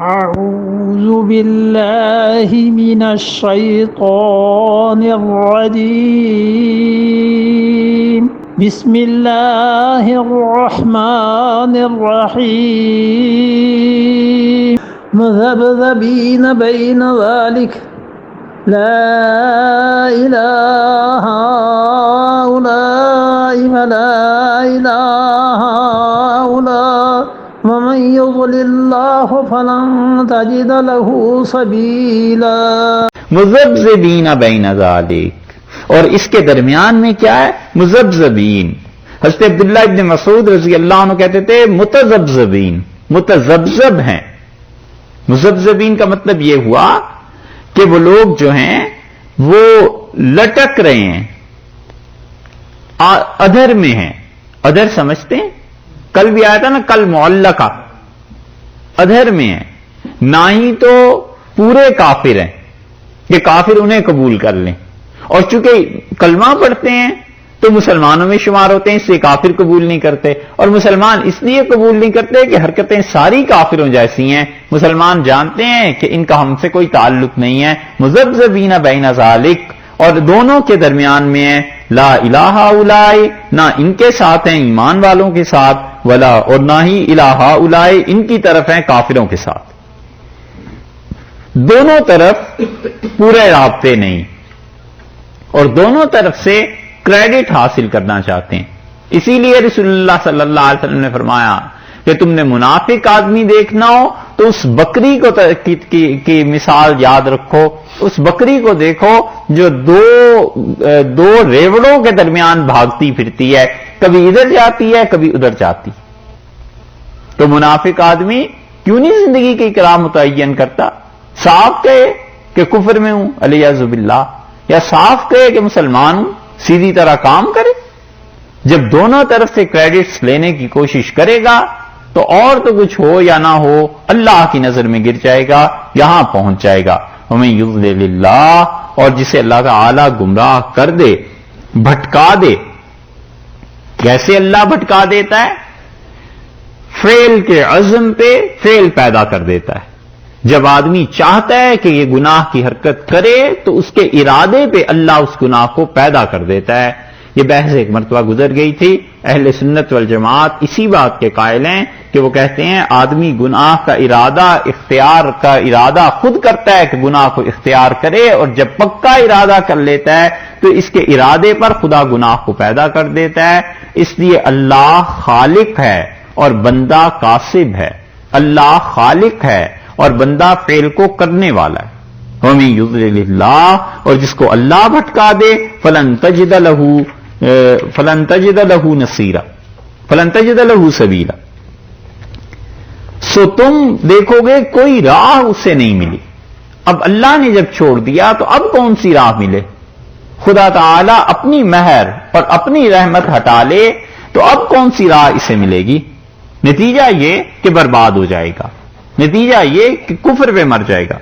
أعوذ بالله من الشيطان الرجيم بسم الله الرحمن الرحيم مذبذبين بين ذلك لا إله هؤلاء ولا إله هؤلاء ومن يضلل الله فلن تجد له سبيلا مذبذبین بین ذالک، اور اس کے درمیان میں کیا ہے؟ مذبذبین۔ حضرت عبداللہ ابن مسعود رضی اللہ عنہ کہتے تھے متذبذبین، متذبذب ہیں۔ مذبذبین کا مطلب یہ ہوا کہ وہ لوگ جو ہیں وہ لٹک رہے ہیں، ادھر میں ہیں۔ ادھر سمجھتے ہیں؟ کل بھی آیا تھا نا، کل معلقہ، ادھر میں ہیں۔ نہ ہی تو پورے کافر ہیں کہ کافر انہیں قبول کر لیں، اور چونکہ کلمہ پڑھتے ہیں تو مسلمانوں میں شمار ہوتے ہیں، اس لیے کافر قبول نہیں کرتے، اور مسلمان اس لیے قبول نہیں کرتے کہ حرکتیں ساری کافروں جیسی ہیں۔ مسلمان جانتے ہیں کہ ان کا ہم سے کوئی تعلق نہیں ہے۔ مذبذبین بین ذالک، اور دونوں کے درمیان میں ہے، لا الہ اولائے، نہ ان کے ساتھ ہیں ایمان والوں کے ساتھ، ولا، اور نہ ہی الہ اولائے ان کی طرف ہیں کافروں کے ساتھ۔ دونوں طرف پورے رابطے نہیں، اور دونوں طرف سے کریڈٹ حاصل کرنا چاہتے ہیں۔ اسی لیے رسول اللہ صلی اللہ علیہ وسلم نے فرمایا کہ تم نے منافق آدمی دیکھنا ہو تو اس بکری کو کی مثال یاد رکھو۔ اس بکری کو دیکھو جو دو ریوڑوں کے درمیان بھاگتی پھرتی ہے، کبھی ادھر جاتی ہے کبھی ادھر جاتی۔ تو منافق آدمی کیوں نہیں زندگی کی اقرار متعین کرتا؟ صاف کہے کہ کفر میں ہوں الیاذ باللہ، یا صاف کہے کہ مسلمان ہوں، سیدھی طرح کام کرے۔ جب دونوں طرف سے کریڈٹس لینے کی کوشش کرے گا تو اور تو کچھ ہو یا نہ ہو اللہ کی نظر میں گر جائے گا، یہاں پہنچ جائے گا۔ وَمَن يُضْلِلِ اللَّهُ، اور جسے اللہ تعالی گمراہ کر دے، بھٹکا دے۔ کیسے اللہ بھٹکا دیتا ہے؟ فعل کے عزم پہ فعل پیدا کر دیتا ہے۔ جب آدمی چاہتا ہے کہ یہ گناہ کی حرکت کرے تو اس کے ارادے پہ اللہ اس گناہ کو پیدا کر دیتا ہے۔ یہ بحث ایک مرتبہ گزر گئی تھی۔ اہل سنت والجماعت اسی بات کے قائل ہیں کہ وہ کہتے ہیں آدمی گناہ کا ارادہ، اختیار کا ارادہ خود کرتا ہے کہ گناہ کو اختیار کرے، اور جب پکا ارادہ کر لیتا ہے تو اس کے ارادے پر خدا گناہ کو پیدا کر دیتا ہے۔ اس لیے اللہ خالق ہے اور بندہ کاسب ہے۔ اللہ خالق ہے اور بندہ فعل کو کرنے والا ہے۔ وَمَن يُضْلِلِ اللَّهُ، اور جس کو اللہ بھٹکا دے، فَلَن تَجِدَ لَهُ نَصِيرًا، فَلَن تَجِدَ لَهُ سَبِيلًا، سو تم دیکھو گے کوئی راہ اسے نہیں ملی۔ اب اللہ نے جب چھوڑ دیا تو اب کون سی راہ ملے؟ خدا تعالی اپنی مہر اور اپنی رحمت ہٹا لے تو اب کون سی راہ اسے ملے گی؟ نتیجہ یہ کہ برباد ہو جائے گا، نتیجہ یہ کہ کفر پہ مر جائے گا۔